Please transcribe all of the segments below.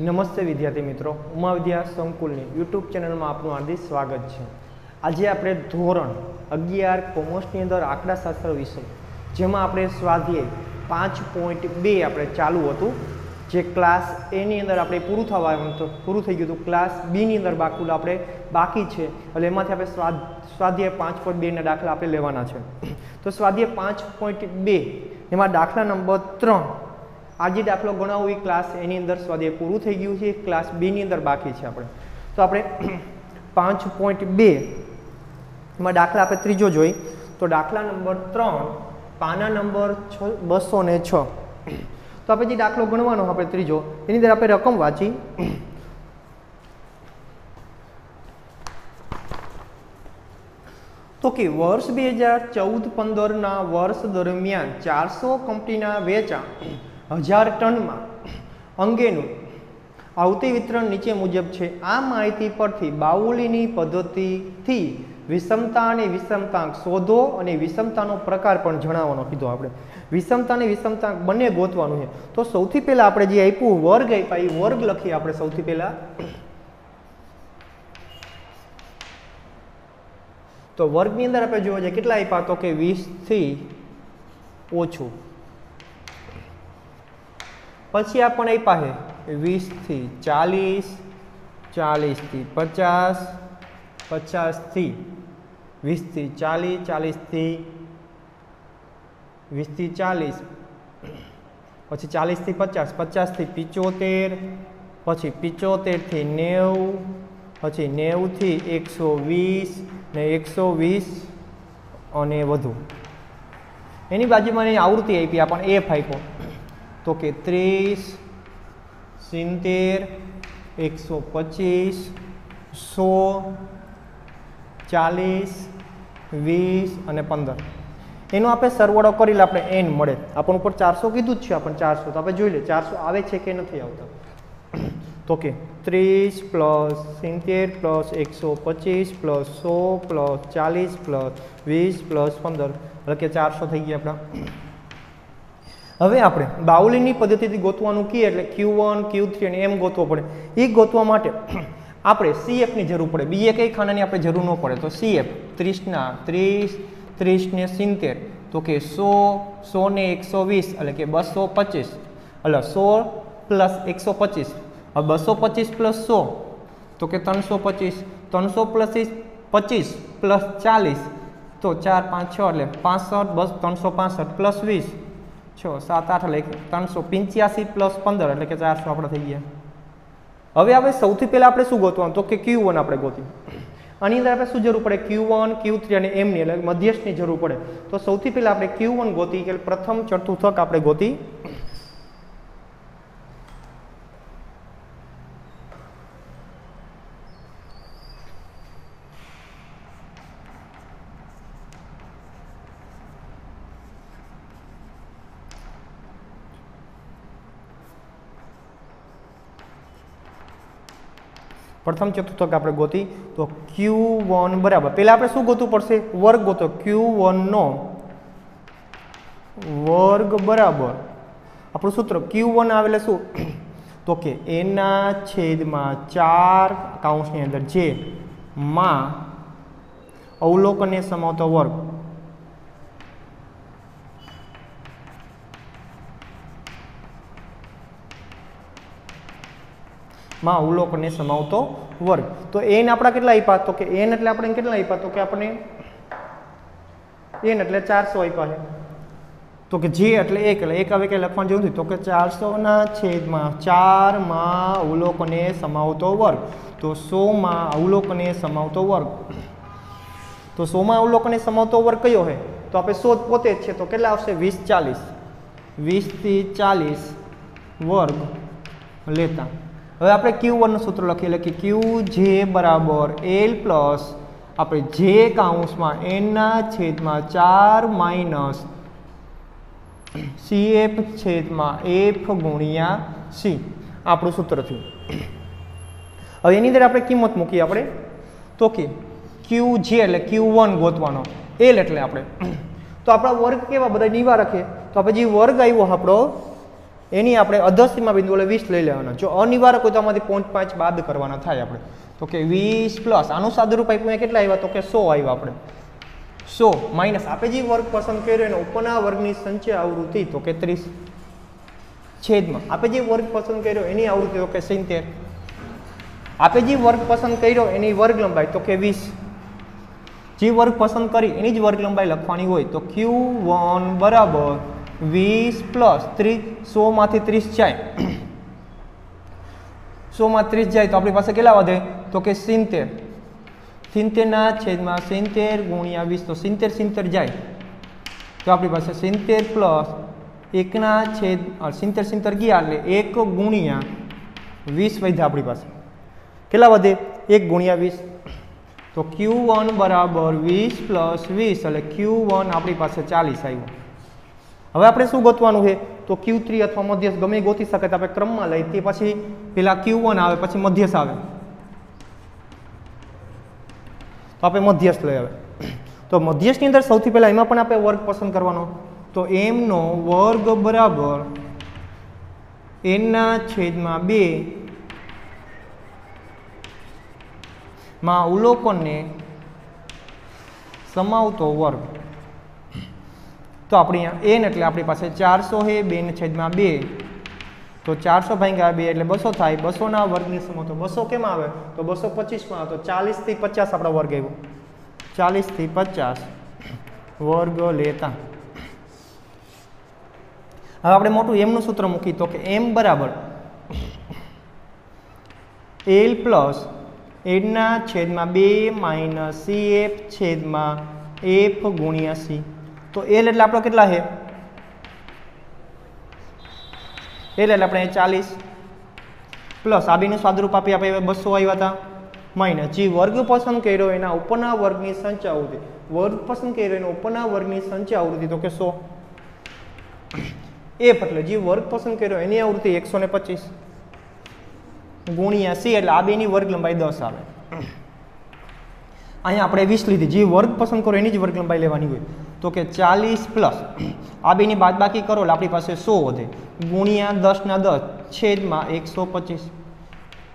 નમસ્તે વિદ્યાર્થી મિત્રો, ઉમા વિદ્યા સંકુલની યુટ્યુબ ચેનલમાં આપનું હાર્દિક સ્વાગત છે। આજે આપણે ધોરણ 11 કોમર્સની અંદર આંકડાશાસ્ત્ર વિષય જેમાં આપણે સ્વાધ્યાય 5.2 આપણે ચાલુ હતું, જે ક્લાસ એ ની અંદર આપણે પૂરું થઈ ગયું હતું। ક્લાસ બી ની અંદર બાકી છે, એટલે એમાંથી આપણે સ્વાધ્યાય 5.2 ના દાખલા આપણે લેવાના છે। તો સ્વાધ્યાય 5.2 એમાં દાખલા નંબર 3 આજે દાખલો ગણાવો એ ક્લાસ એની અંદર સ્વાધ્યાય પૂરું થઈ ગયું છે, ક્લાસ બી ની અંદર બાકી છે આપણે। તો આપણે 5.2 એમાં દાખલા આપણે ત્રીજો જોઈ, તો દાખલા નંબર 3 પાના નંબર 206। તો આપણે જે દાખલો ગણવાનો આપણે ત્રીજો, એની અંદર આપણે રકમ વાંચી તો કે વર્ષ 2014-15 ના વર્ષ દરમિયાન 400 કંપનીના વેચાણ 1000 ટનમાં અંગેનું આવતી વિતરણ નીચે મુજબ છે। આ માહિતી પરથી બાઉલીની પદ્ધતિથી વિષમતા અને વિષમતાંક શોધો અને વિષમતાનો પ્રકાર પણ જણાવવાનો કીધો। આપણે વિષમતા અને વિષમતાંક બંને ગોતવાનું છે। તો સૌથી પહેલા આપણે જે આપ્યું વર્ગ આપ્યા એ વર્ગ લખીએ આપણે સૌથી પહેલા। તો વર્ગની અંદર આપણે જોવા જઈએ કેટલા આપ્યા, તો કે 20 થી ઓછું, પછી આપણને આપ્યા છે 20 થી 40, 40 થી 50, 50 થી 20 થી 40, 40 થી 20 થી 40, પછી 40 થી 50, 50 થી 75, પછી 75 થી 90, પછી 90 થી 120 ને 120 અને વધુ। એની બાજુમાં આવૃત્તિ આપી આપણને એફ આપ્યો, તો કે 30, 70, 125, 100, 40, 20 અને 15। એનો આપણે સરવાળો કરી લે, આપણે એન મળે। આપણને ઉપર 400 કીધું જ છે, આપણને 400 તો આપણે જોઈ લે 400 આવે છે કે નથી આવતા। તો કે 30 plus 70 plus 125 plus 100 plus 40 plus 20 plus 15 એટલે કે 400 થઈ ગયા આપણા। હવે આપણે બાઉલીની પદ્ધતિથી ગોતવાનું કહીએ એટલે Q1, Q3 અને એમ ગોતવો પડે। એ ગોતવા માટે આપણે CF ની જરૂર પડે, બીજે કઈ ખાનાની આપણે જરૂર ન પડે। તો CF 30 ના 30, 30 ને 70, તો કે 100, 100 ને 120 એટલે કે 225, એટલે 100 પ્લસ 125, હવે 225 પ્લસ 100 તો કે 325, 300 પ્લસ 25 પ્લસ 40 તો 4, 5, 6 એટલે 65, બસ 365 પ્લસ 20 6, 7, 8 એટલે 385 પ્લસ 15 એટલે કે 400 આપણે થઈ ગયા। હવે આપણે સૌથી પહેલા આપણે શું ગોતવાનું, તો કે Q1 આપણે ગોતી। આની અંદર આપણે શું જરૂર પડે, Q1, Q3 અને એમની એટલે મધ્યસ્થની જરૂર પડે। તો સૌથી પહેલા આપણે Q1 ગોતી કે પ્રથમ ચતુર્થક આપણે ગોતી। પ્રથમ ચતુર્થક આપણે ગોતી, તો Q1 બરાબર પહેલા આપણે શું ગોતવું પડશે, વર્ગ ગોતો। Q1 નો વર્ગ બરાબર આપણું સૂત્ર Q1 આવે એટલે શું, તો કે એના છેદમાં 4 કૌંસની અંદર જે માં અવલોકનને સમાવતો વર્ગ, માં અવલોકનને સમાવતો વર્ગ। તો n આપણા કેટલા આપ્યા, તો કે n એટલે આપણે કેટલા આપ્યા, તો કે આપણે n એટલે 400 આપ્યા છે। તો કે જે એટલે 1 એટલે 1 હવે કંઈ લખવાની જરૂર નથી, તો કે 400 ના છેદમાં 4 માં અવલોકનને સમાવતો વર્ગ, તો 100 માં અવલોકનને સમાવતો વર્ગ। તો 100 માં અવલોકનને સમાવતો વર્ગ કયો છે, તો આપણે 100 પોતે જ છે, તો કેટલા આવશે 20, 40, 20 થી 40 વર્ગ લેતા। હવે આપણે Q1 નું સૂત્ર લખીએ એટલે કે Qj બરાબર L પ્લસ આપણે જે કૌંસમાં n ના છેદમાં 4 માઇનસ CF છેદમાં F ગુણ્યા C આપણું સૂત્ર થયું। હવે એની અંદર આપણે કિંમત મૂકીએ આપણે, તો કે Qj એટલે Q1 ગોતવાનો, L એટલે આપણે તો આપણા વર્ગ કેવા બધા નીવા રાખીએ, તો આપણે જે વર્ગ આવ્યો આપણો એની આપણે અધસીમા બિંદુ એટલે 20 લઈ લેવાના. જો અનિવાર્ય કોઈ તો આમાંથી 0.5 બાદ કરવાના થાય આપણે. તો કે 20 પ્લસ આનું સાદુરૂપ આપ્યું કેટલા આવ્યા? તો કે 100 આવ્યા આપણે. 100 માઇનસ આપણે જે વર્ગ પસંદ કર્યો એનો ઉપરના વર્ગની સંચય આવૃત્તિ તો કે 30 છેદમાં આપણે જે વર્ગ પસંદ કર્યો એની આવૃત્તિ તો કે 70. આપણે જે વર્ગ પસંદ કર્યો એની વર્ગ લંબાઈ તો કે 20. જે વર્ગ પસંદ કરી એની જ વર્ગ લંબાઈ લખવાની હોય તો Q1 બરાબર 20 પ્લસ 30. 100 માંથી 30 જાય 100 માં 30 જાય તો આપણી પાસે કેટલા વધે? તો કે 70. 70 ના છેદમાં 70 ગુણ્યા 20 તો 70 જાય તો આપણી પાસે 70 પ્લસ 1 ના છેદ 70 ગયા એટલે 1 ગુણ્યા 20 વધ્યા આપણી પાસે. કેટલા વધે? 1 ગુણ્યા 20 તો Q1 બરાબર 20 પ્લસ 20 એટલે Q1 આપણી પાસે 40 આવ્યું. હવે આપણે શું ગોતવાનું છે? તો Q3 અથવા મધ્યસ્થ ગમે ગોતી શકે તો આપણે ક્રમમાં લઈ તે પછી પેલા Q1 આવે પછી મધ્યસ્થ આવે તો આપણે મધ્યસ્થ લઈ આવે. તો મધ્યસ્થની અંદર સૌથી પહેલા એમાં પણ આપણે વર્ગ પસંદ કરવાનો. તો m નો વર્ગ બરાબર n ના છેદમાં 2 માં અવલોકનને સમાવતો વર્ગ. તો આપણે અહીંયા n એટલે આપણી પાસે 400 છે 2 ને છેદમાં 2 તો 400 ભાગ્યા 2 એટલે 200 થાય. 200 ના વર્ગની સમાવતો 200 કેમ આવે? તો 225 માં. તો 40 થી 50 આપણો વર્ગ આવ્યો. 40 થી 50 વર્ગ લેતા હવે આપણે મોટું m નું સૂત્ર મૂકી તો કે m બરાબર l પ્લસ n ના છેદમાં 2 માઇનસ cf છેદમાં f ગુણ્યા c. તો l એટલે આપણો કેટલા છે? l એટલે આપણે 40 પ્લસ આ બેનું સાદુરૂપ આપી આપણે 200 આવ્યા હતા માઇનસ જે વર્ગ પસંદ કર્યો એના ઉપરના વર્ગની સંચય આવૃત્તિ. વર્ગ પસંદ કર્યો એના ઉપરના વર્ગની સંચય આવૃત્તિ તો કે 100 f એટલે જે વર્ગ પસંદ કર્યો એની આવૃત્તિ 125 ગુણ્યા c એટલે આ બેની વર્ગ લંબાઈ 10 આવે. અહીંયા આપણે 20 લીધી. જે વર્ગ પસંદ કરો એની જ વર્ગ લંબાઈ લેવાની હોય તો કે 40 પ્લસ આ બેની બાદબાકી કરો એટલે આપણી પાસે 100 વધે ગુણ્યા 10 ના 10 છેદમાં 125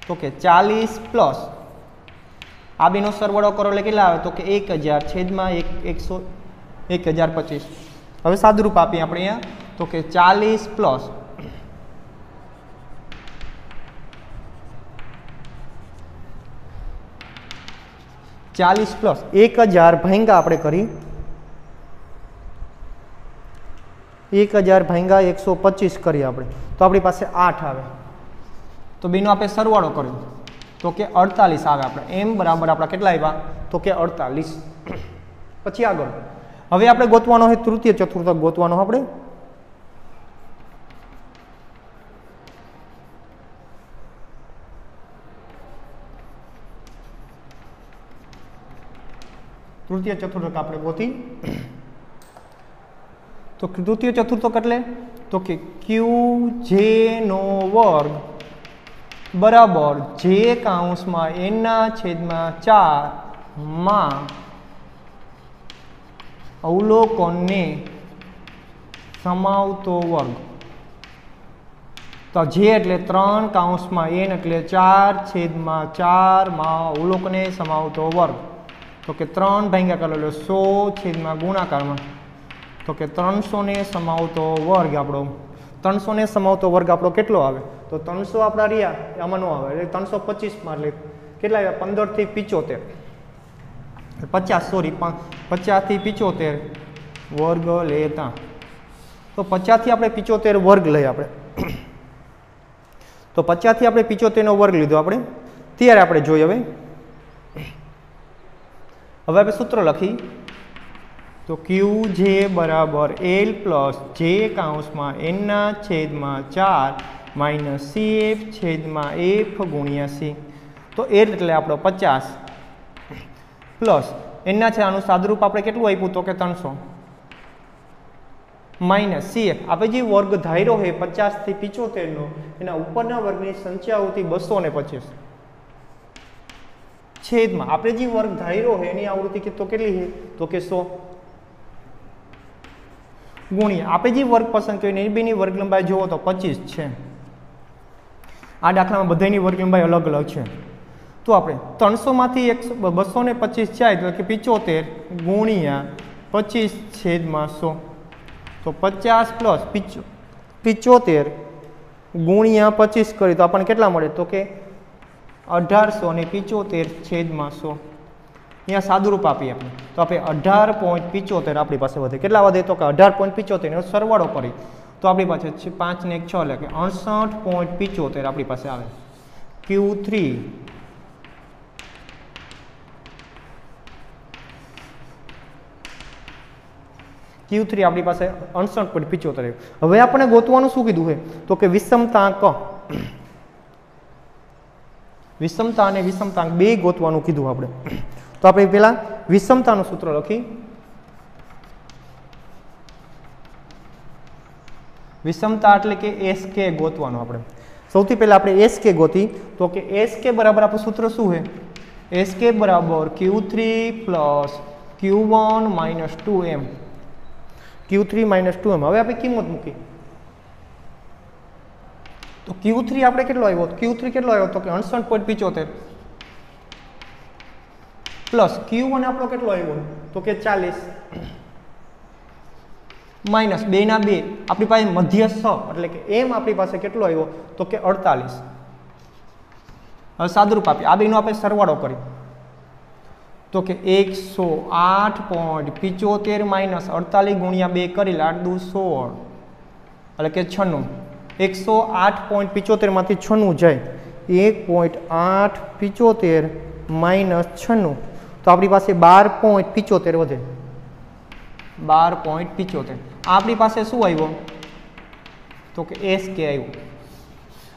તો કે 40 પ્લસ આ બેનો સરવાળો કરો એટલે કેટલા આવે? તો કે 1000 છેદમાં 1025. હવે સાદુરૂપ આપીએ આપણે અહીંયા તો કે 40 પ્લસ 1000 ભાંગ્યા આપણે કરી 1000 ભાંગ્યા 125 કરીએ આપણે તો આપણી પાસે 8 આવે. તો બેનો આપણે સરવાળો કર્યો તો કે 48 આવે. આપણે m બરાબર આપણા કેટલા આવ્યા? તો કે 48. પછી આગળ હવે આપણે ગોતવાનો છે તૃતીય ચતુર્થક ગોતવાનો આપણે. તૃતીય ચતુર્થક આપણે ગોતી તો તૃતીય ચતુર્થક એટલે તો કે QJ નો વર્ગ બરાબર j કૌંસમાં n ના છેદમાં 4 માં અવલોકનને સમાવતો વર્ગ. તો j એટલે 3 કૌંસમાં n એટલે 4 છેદમાં 4 માં અવલોકને સમાવતો વર્ગ. તો કે 3 ભાગ્યા કરો એટલે 100 છેદમાં ગુણાકારમાં તો કે 300 ને સમાવતો વર્ગ આપણો 300 ને સમાવતો વર્ગ આપણો કેટલો આવે? તો 300 આપણા રહ્યા આમાં નો આવે એટલે 325 માં એટલે કેટલા આવ્યા? 15 થી 75 50 સોરી 50 થી 75 વર્ગ લેતા. તો 50 થી આપણે 75 વર્ગ લઈએ આપણે તો 50 થી આપણે 75 નો વર્ગ લીધો આપણે ત્યારે આપણે જોઈએ હવે આપણે સૂત્ર લખી તો QJ બરાબર L પ્લસ J કૌંસમાં n ના છેદમાં 4 માઇનસ CF છેદમાં F ગુણ્યા C. તો L એટલે આપણો 50 પ્લસ n ના છેદ આનું સાદુરૂપ આપણે કેટલું આપ્યું? તો કે 300 માઇનસ CF આપણે જે વર્ગ ધાર્યો છે 50 થી 75 નો એના ઉપરના વર્ગની સંખ્યા આવતી 225 છેદમાં આપણે જે વર્ગ ધાર્યો છે એની આવૃત્તિ તો કેટલી છે? તો કે 100. ગુણ્યા આપણે જે વર્ગ પસંદ કરીને એ બેની વર્ગ લંબાઈ જુઓ તો 25 છે. આ દાખલામાં બધાની વર્ગ લંબાઈ અલગ અલગ છે. તો આપણે 300માંથી 225 જાય એટલે કે 75 ગુણ્યા 25/100. તો 50 પ્લસ 75 ગુણ્યા 25 કરી તો આપણને કેટલા મળે? તો કે 1875/100. અહીંયા સાદુરૂપ આપીએ આપણે તો આપણે 18.75 આપણી પાસે વધે. કેટલા વધે? તો કે 18.75 એનો સરવાળો કરી તો આપણી પાસે 5 ને 1 6 એટલે કે 68.75 આપણી પાસે આવે. Q3 આપણી પાસે 68.75. હવે આપણે ગોતવાનું શું કીધું છે? તો કે વિષમતાંક અને વિષમતાંક બે ગોતવાનું કીધું આપણે. તો આપણે પહેલા વિષમતાનું સૂત્ર લખી. વિષમતા એટલે કે SK ગોતવાનું આપણે. સૌથી પહેલા આપણે SK ગોતી તો કે SK બરાબર આપણું સૂત્ર શું છે? SK બરાબર Q3 plus Q1 minus 2m. Q3 minus 2m. હવે આપણે કિંમત મૂકી તો Q3 આપણે કેટલો આવ્યો? Q3 કેટલો આવ્યો? તો કે 68.75 પ્લસ Q1 આપણો કેટલો આવ્યો? તો કે 40 માઇનસ 2 ના 2 આપણી પાસે મધ્ય 6 એટલે કે m આપણી પાસે કેટલો આવ્યો? તો કે 48. હવે સાદુરૂપ આપીએ આ બેનો આપણે સરવાળો કરી તો કે 108.75 માઇનસ 48 ગુણ્યા 2 કરી 8 દુ 16 એટલે કે 96. 108.75 માંથી 96 જાય 1.875 માઇનસ 96 તો આપણી પાસે 12.75 વધે. 12.75 આપણી પાસે શું આવ્યો? તો કે SK આવ્યો.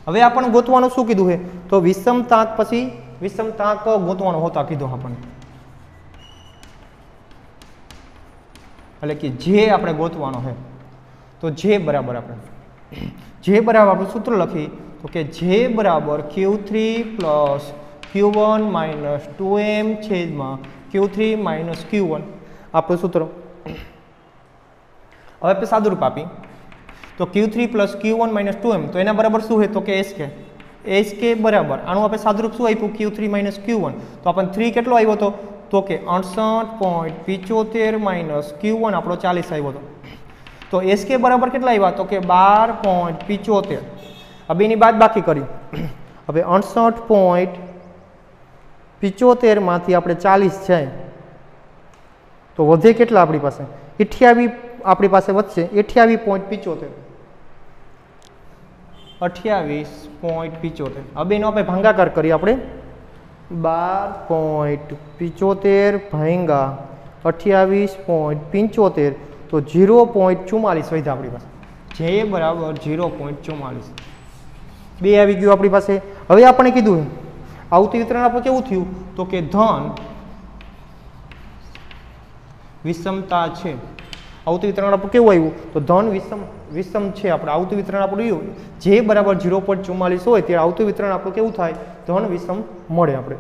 હવે આપણને ગોતવાનું શું કીધું છે? તો વિષમતાંક પછી વિષમતાંક ગોતવાનો હોતા કીધું આપણને એટલે કે જે આપણે ગોતવાનો છે. તો જે બરાબર આપણે આપણું સૂત્ર લખી તો કે જે બરાબર Q3 plus Q1 minus 2m છેદમાં Q3 માઇનસ Q1 આપણું સૂત્ર. હવે આપણે સાદુરૂપ આપી તો Q3 plus Q1 minus 2m તો એના બરાબર શું છે? તો કે SK બરાબર આનું આપણે સાદુરૂપ શું આપ્યું? Q3 માઇનસ Q1 તો આપણને 3 કેટલો આવ્યો હતો? તો કે 68.75 માઇનસ Q1 આપણો 40 આવ્યો હતો. તો SK બરાબર કેટલા આવ્યા? તો કે 12.75. હવે એની બાદ બાકી કરી હવે 68.75 માંથી આપણે 40 જાય તો વધે કેટલા આપણી પાસે? 28 આપણી પાસે વધશે 28.75. 28.75. હવે એનો આપણે ભાંગાકાર કરીએ આપણે 12.75 ભાંગા 28.75 તો 0.44 વધ્યા આપણી પાસે. જે બરાબર 0.44 બે આવી ગયું આપણી પાસે. હવે આપણે કીધું આવતી વિતરણ આપણું કેવું થયું? તો કે ધન વિષમતા છે. આવતું વિતરણ આપણું કેવું આવ્યું? તો ધન વિષમ છે. આપણે આવતું વિતરણ આપણું એવું જે બરાબર 0.44 હોય ત્યારે આવતું વિતરણ આપણું કેવું થાય? ધન વિષમ મળે આપણે.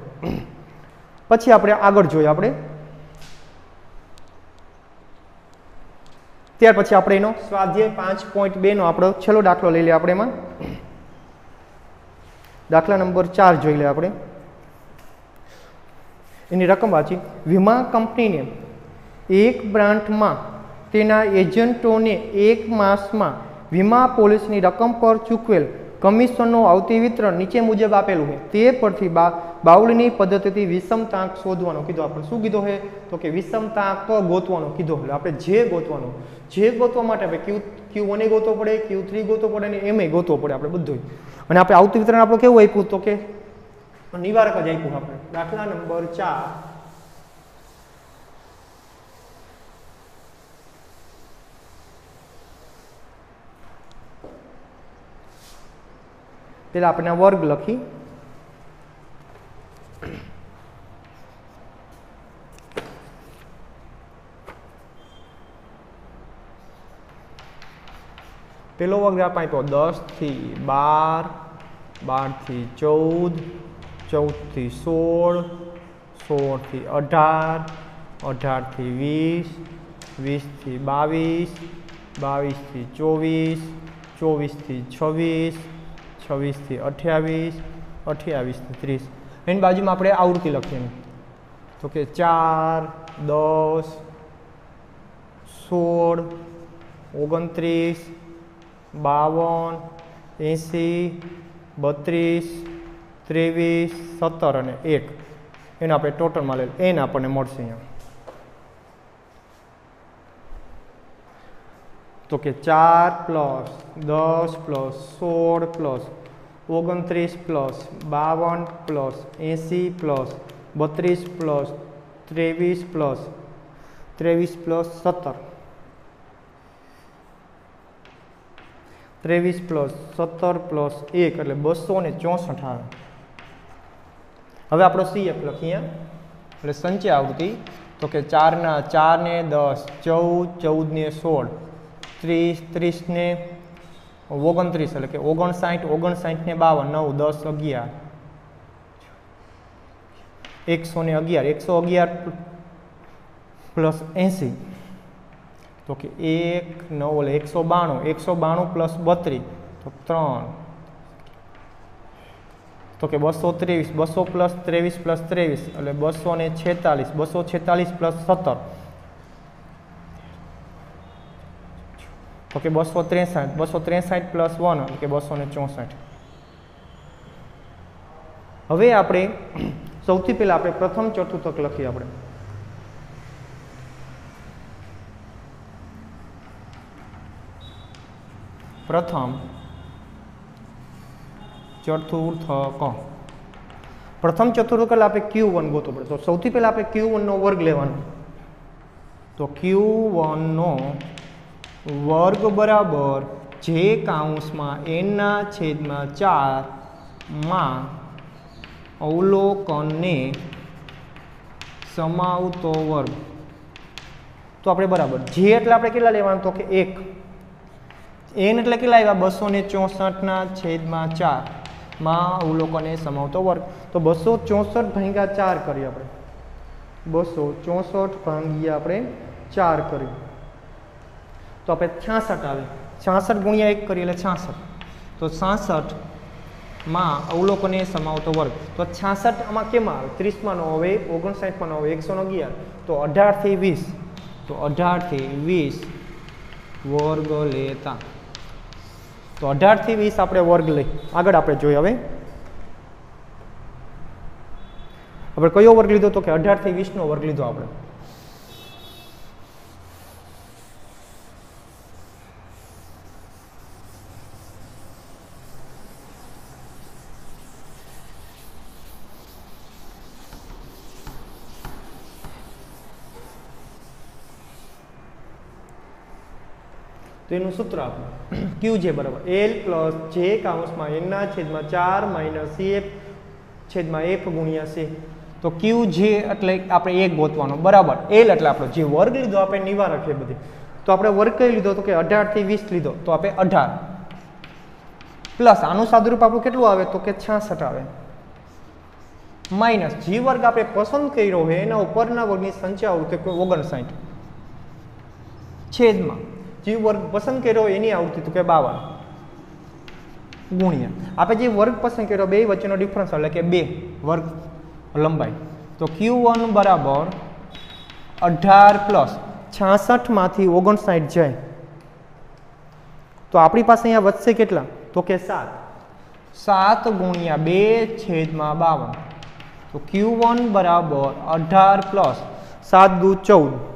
પછી આપણે આગળ જોઈએ આપણે ત્યાર પછી આપણે એનો સ્વાધ્યાય 5.2 નો આપણો છેલ્લો દાખલો લઈ લઈએ. આપણે એમાં દાખલા નંબર 4 જોઈ લઈએ આપણે. એની રકમ વાંચી. વીમા કંપનીને એક બ્રાન્ચમાં તેના એજન્ટોને એક માસમાં વીમા પોલિસીની રકમ પર ચૂકવેલ કમિશનનો આવતી વિતરણ નીચે મુજબ આપેલું છે. તે પરથી બાઉલીની પદ્ધતિથી વિષમતાંક શોધવાનો કીધો. આપણે શું કીધો છે? તો કે વિષમતાંક ગોતવાનો કીધો. આપણે જે ગોતવા માટે આપણે Q1 ગોતવો પડે, Q3 ગોતવો પડે અને M ગોતવો પડે આપણે બધું. અને આપણે આવતું વિતરણ આપણું કેવું આપ્યું? તો કે નિવારક જ આપ્યું આપણે. દાખલા નંબર 4 પેલા આપણે વર્ગ લખી પેલો વર્ગ આપણે આપ્યો 10 થી 12, 12 થી 14, 14 થી 16, 16 થી 18, 18 થી 20, 20 થી 22, 22 થી 24, 24 થી 26, 26 થી 28, 28 થી 30. એની બાજુમાં આપણે આવૃત્તિ લખીએ તો કે 4, 10, 16, 29, 52, 80, 32, 23, 17 અને 1 એને આપણે ટોટલમાં લઈ એને આપણને મળશે અહીંયા તો કે 4 plus 10 plus 16 plus 29 plus 52 plus 80 plus 32 plus 23 plus 23 plus 17 23 plus 17 plus 1 એટલે 264 આવે. હવે આપણો CF લખીએ એટલે સંચય આવૃત્તિ તો કે 4 ના 4 ને 10, 14, 14 ને 16, 30, 30 ને 29 એટલે કે 59, 59 ને 52, 9, 10, 11, 111, 111 પ્લસ 80 તો કે 1, 9 એટલે 192, 192 પ્લસ 32 તો 3 તો કે 223, 200 પ્લસ 23 પ્લસ 23 એટલે 246, 246 પ્લસ 17 તો કે 263, 263 પ્લસ 1 એટલે કે 264. હવે આપણે સૌથી પહેલા આપણે પ્રથમ ચતુર્થક લખીએ આપણે પ્રથમ ચતુર્થક પ્રથમ ચતુર્થક એટલે આપણે Q1 ગોતવો પડે તો સૌથી પહેલા આપણે Q1 નો વર્ગ લેવાનો તો Q1 નો વર્ગ બરાબર જે કાઉન્સમાં n ના છેદમાં 4 માં અવલોકનને સમાવતો વર્ગ તો આપણે બરાબર જે એટલે આપણે કેટલા લેવાનું તો કે 1 n એટલે કેટલા આવ્યા 264 ના છેદમાં 4 માં અવલોકનને સમાવતો વર્ગ તો 264 ભાગ્યા 4 કરીએ આપણે 264 ભાગ્યા આપણે 4 કરીએ તો આપણે 66 આવે 66 ગુણ્યા 1 કરીએ એટલે 66 તો 66 માં અવલોકનને સમાવતો વર્ગ તો 66 આમાં કેમ આવે 30 માં નો આવે 59 માં નો આવે 111 તો 18 થી 20 તો 18 થી 20 વર્ગ લેતા તો 18 થી 20 આપણે વર્ગ લઈ આગળ આપણે જોઈએ હવે કયો વર્ગ લીધો તો કે 18 થી 20 નો વર્ગ લીધો આપણે તો એનું સૂત્ર આપણું QJ બરાબર L પ્લસ J કાઉન્સમાં n ના છેદમાં 4 માઇનસ CF છેદમાં F ગુણ્યા C તો QJ એટલે આપણે 1 ગોતવાનો બરાબર L એટલે આપણો જે વર્ગ લીધો આપણે નિવારક છે બધી તો આપણે વર્ગ કઈ લીધો તો કે 18 થી 20 લીધો તો આપણે 18 પ્લસ આનું સાદુરૂપ આપણું કેટલું આવે તો કે 66 આવે માઇનસ જે વર્ગ આપણે પસંદ કર્યો હોય એના ઉપરના વર્ગની સંખ્યા આવૃત્તિ 59 છેદમાં જે વર્ગ પસંદ કર્યો એની આવૃત્તિ તો કે 52 ગુણ્યા આપણે જે વર્ગ પસંદ કર્યો બે વચ્ચેનો ડિફરન્સ એટલે કે 2 વર્ગ લંબાઈ તો Q1 બરાબર 18 પ્લસ 66 માંથી 59 જાય તો આપણી પાસે અહીંયા વધશે કેટલા તો કે 7 ગુણ્યા 2 છેદમાં 52 તો Q1 બરાબર 18 પ્લસ 7 દુ 14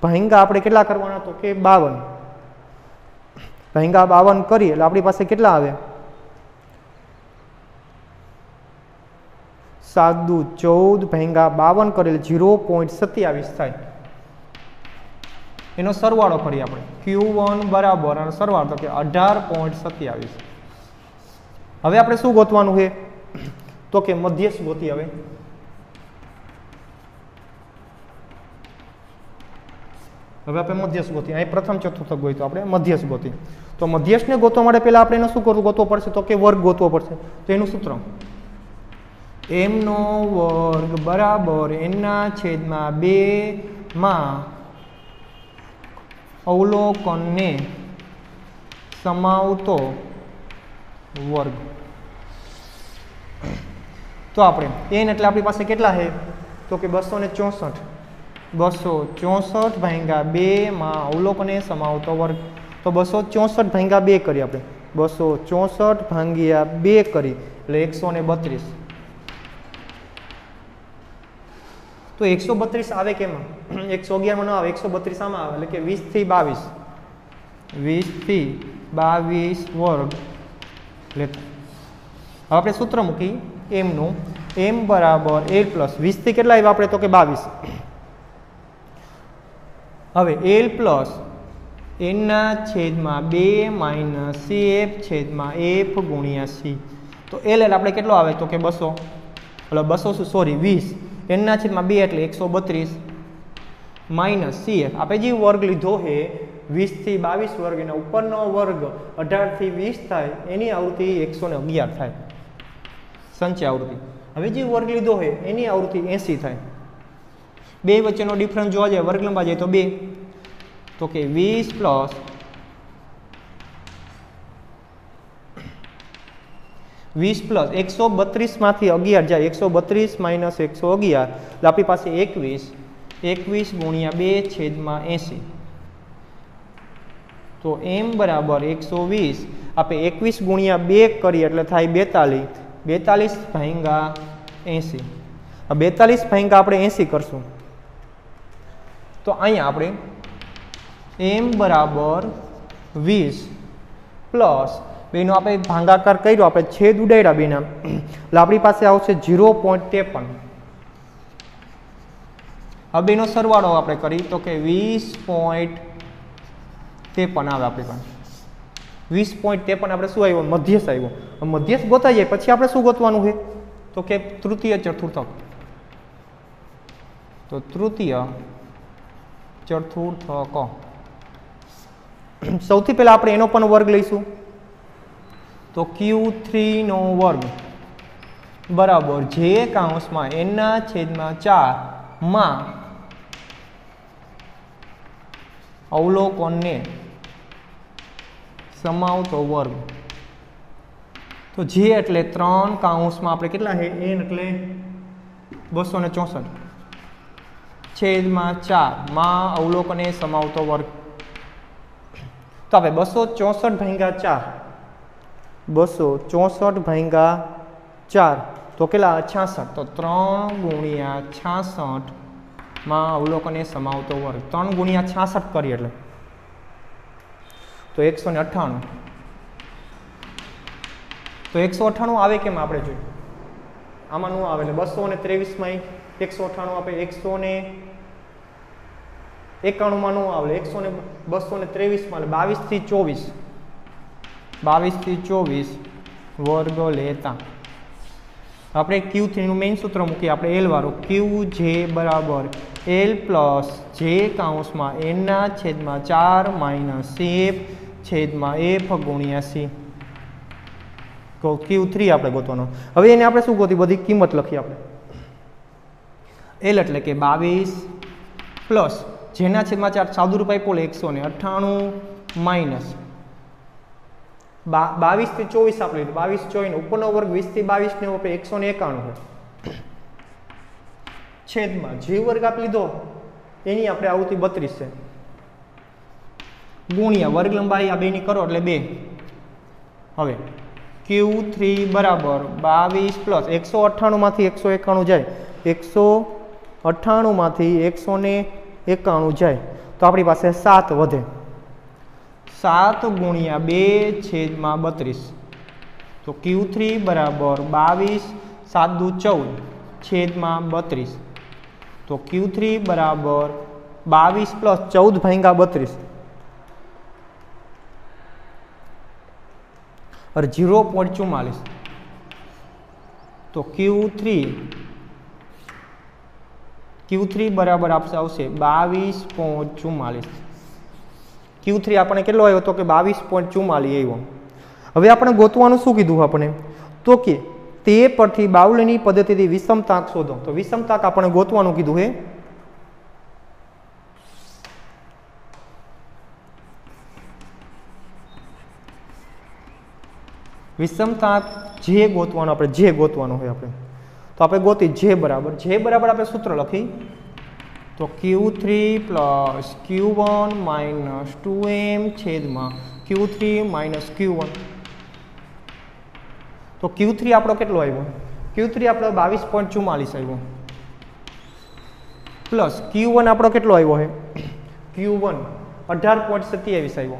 ભાંગા આપણે કેટલા કરવાના તો કે 52 ભાંગા 52 કરીએ એટલે આપણી પાસે કેટલા આવે 7 દુ 14 ભાંગા 52 કરીએ 0.27 થાય એનો સરવાળો કરીએ આપણે Q1 બરાબર અને સરવાળો તો કે 18.27 હવે આપણે શું ગોતવાનું છે તો કે મધ્યસ્થ ગોતી હવે આપણે મધ્યસ્થ ગોતી અહીં પ્રથમ ચતુર્થક ગોત્યું આપણે મધ્યસ્થ ગોતી તો મધ્યસ્થને ગોતવા માટે પહેલા આપણે એને શું કરવું ગોતવો પડશે તો કે વર્ગ ગોતવો પડશે તો એનું સૂત્ર m નો વર્ગ બરાબર n ના છેદમાં 2 માં અવલોકનને સમાવતો વર્ગ। તો આપણે n એટલે આપણી પાસે કેટલા છે તો કે 264 264 ભાગ્યા 2 માં અવલોકને સમાવતો વર્ગ। તો 264 ભાગ્યા 2 કરી આપણે 264 ભાગ્યા 2 કરી એટલે 132। તો 132 આવે કેમાં 111 માં ન આવે 132 આમાં આવે એટલે કે 20 થી 22 20 થી 22 વર્ગ લેતા। હવે આપણે સૂત્ર મૂકી m નું m બરાબર l પ્લસ 20 થી કેટલા આવ્યા આપણે તો કે 22। હવે l પ્લસ n ના છેદમાં 2 માઇનસ cf છેદમાં f ગુણ્યા c। તો l એટલે આપણે કેટલો આવે તો કે 200 એટલે 200 સોરી 20 n ના છેદમાં 2 એટલે 132 માઇનસ cf આપણે જે વર્ગ લીધો છે 20 થી 22 વર્ગ એના ઉપરનો વર્ગ 18 થી 20 થાય એની આવૃત્તિ 111 થાય સંચય આવૃત્તિ। હવે જે વર્ગ લીધો છે એની આવૃત્તિ 80 થાય। બે વચ્ચેનો ડિફરન્સ જોવા જાય વર્ગ લંબા જાય તો 2 તો કે 20 પ્લસ 132 માંથી 11 જાય 132 માઇનસ 111 એટલે આપણી પાસે 21 ગુણ્યા 2 છેદમાં 80। તો m બરાબર 120 આપણે 21 ગુણ્યા 2 કરીએ એટલે થાય 42 ભાગ્યા 80। આ 42 ભાગ્યા આપણે 80 કરશું તો અહીંયા આપણે m બરાબર 20 પ્લસ બેનો આપણે ભાગાકાર કર્યો આપણે છેદ ઉડાડ્યા બેના એટલે આપણી પાસે આવશે 0.53। હવે બેનો સરવાળો આપણે કરી તો કે 20.53 આવે આપણી પાસે 20.53 આપણે શું આવ્યો મધ્યસ આવ્યો। મધ્યસ ગોતાઈ જાય પછી આપણે શું ગોતવાનું છે તો કે તૃતીય ચતુર્થક। તો તૃતીય ચતુર્થક સૌથી પહેલા આપણે એનો પણ વર્ગ લઈશું તો q3 નો વર્ગ બરાબર જે કૌંસમાં n ના છેદમાં 4 માં અવલોકનને સમાવતો વર્ગ। તો જે એટલે 3 કૌંસમાં આપણે કેટલા છે n એટલે 264 છેદમાં 4 માં અવલોકને સમાવતો વર્ગ। તો આપણે 264 ભાગ્યા 4 તો કેટલા 66 તો 3 ગુણ્યા 66 માં અવલોકને સમાવતો વર્ગ 3 ગુણ્યા 66 કરીએ એટલે તો 198। તો 198 આવે કેમ આપણે જોઈએ આમાં નું આવે એટલે 223 માં 198 આપે 191 માં નું આવે 223 માં 22 થી 24 વર્ગ લેતા આપણે q3 નું મેઇન સૂત્ર મૂકીએ આપણે l વાળું qj બરાબર l પ્લસ જે કૌંસમાં n ના છેદમાં 4 માઇનસ cf છેદમાં f ગુણ્યા c। તો q3 આપણે ગોતવાનો। હવે એને આપણે શું ગોતી બધી કિંમત લખીએ આપણે l એટલે કે 22 પ્લસ જેના છેદમાં 4 સાદુરૂપ આપ્યો 198 માઇનસ 22 થી 24 આપણે 22 24 ઉપરનો વર્ગ 20 થી 22 ને આપણે 191 છેદમાં જે વર્ગ આપણે લીધો એની આપણે આવૃત્તિ 32 છે ગુણ્યા વર્ગ લંબાઈ આ બેની કરો એટલે 2। હવે q3 બરાબર 22 પ્લસ 198 માંથી 191 જાય 198 માંથી 191 જાય તો આપણી પાસે 7 વધે 7 ગુણ્યા 2 છેદમાં 32 તો q3 બરાબર 22 7 દુ 14 છેદમાં 32 તો q3 બરાબર 22 પ્લસ 14 ભાગ્યા 32 और 0.44 तो Q3 बराबर आपसे आवशे 22.44 Q3 आपने केटलो आव्यो तो के 22.44 आव्यो। हवे आपणे गोतवानुं शुं कीधुं आपणे तो के ते परथी बाउलीनी पद्धतिथी विषमताक शोधो। तो विषमताक आपणे गोतवानुं कीधुं है વિષમતા જે ગોતવાનો આપણે જે ગોતવાનો હોય આપણે તો આપણે ગોતી જે બરાબર આપણે સૂત્ર લખી તો Q3 plus Q1 minus 2m છેદમાં Q3 માઇનસ Q1 તો Q3 આપણો કેટલો આવ્યો Q3 આપણો 22.44 આવ્યો પ્લસ Q1 આપણો કેટલો આવ્યો છે Q1 18.27 આવ્યો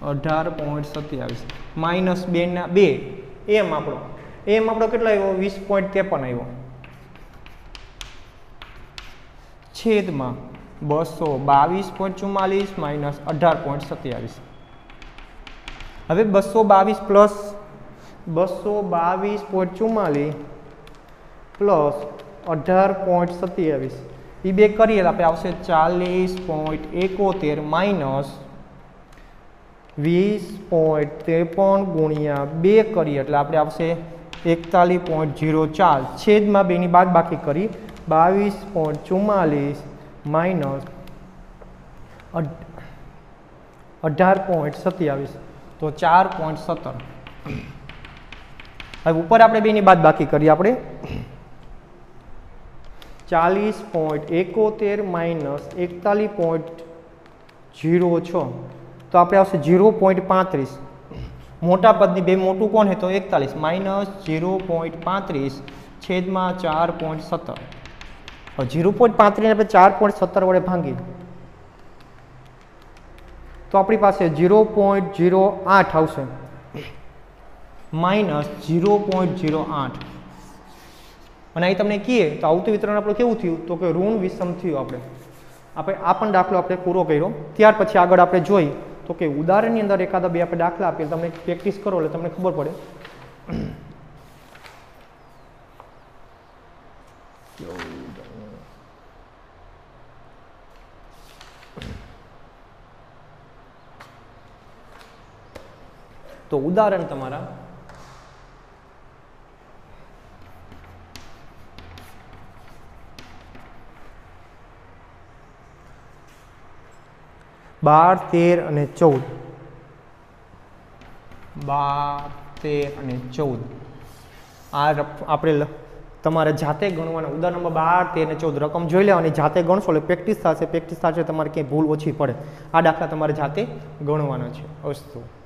18.27 માઇનસ 2 એમ આપણો કેટલો આવ્યો 20.53 આવ્યો છેદમાં 222.44 માઇનસ 18.27 હવે 222 પ્લસ 222.44 પ્લસ 18.27 એ બે કરીએ આપણે આવશે 40.71 માઇનસ 20.53 ગુણ્યા 2 કરીએ એટલે આપણે આવશે 41.04 છેદમાં 2 ની બાદ બાકી કરી 22.44 માઇનસ 18.27 તો 4.17 હવે ઉપર આપણે 2 ની બાદ બાકી કરીએ આપણે 40.71 માઇનસ 41.06 તો આપણે આવશે 0.35 મોટા પદની બે મોટું કોણ હે તો 41 માઇનસ 0.35 છેદમાં 4.17 0.35 ને આપણે 4.17 વડે ભાંગી તો આપણી પાસે 0.08 આવશે માઇનસ 0.08 અને અહીં તમને કહીએ તો આવતું વિતરણ આપણું કેવું થયું તો કે ઋણ વિષમ થયું આપણે આ પણ દાખલો આપણે પૂરો કર્યો ત્યાર પછી આગળ આપણે જોઈ તો કે ઉદાહરણની અંદર એકાદા બે આપણે દાખલા આપીએ તમે પ્રેક્ટિસ કરો એટલે તમને ખબર પડે તો ઉદાહરણ તમારા 12, 13 અને 14 12, 13 અને 14 આ આપણે તમારે જાતે ગણવાના ઉદાહરણ નંબર 12, 13 અને 14 રકમ જોઈ લેવાની જાતે ગણશો એટલે પ્રેક્ટિસ થશે તમારે ક્યાંય ભૂલ ઓછી પડે આ દાખલા તમારે જાતે ગણવાના છે અસ્તુ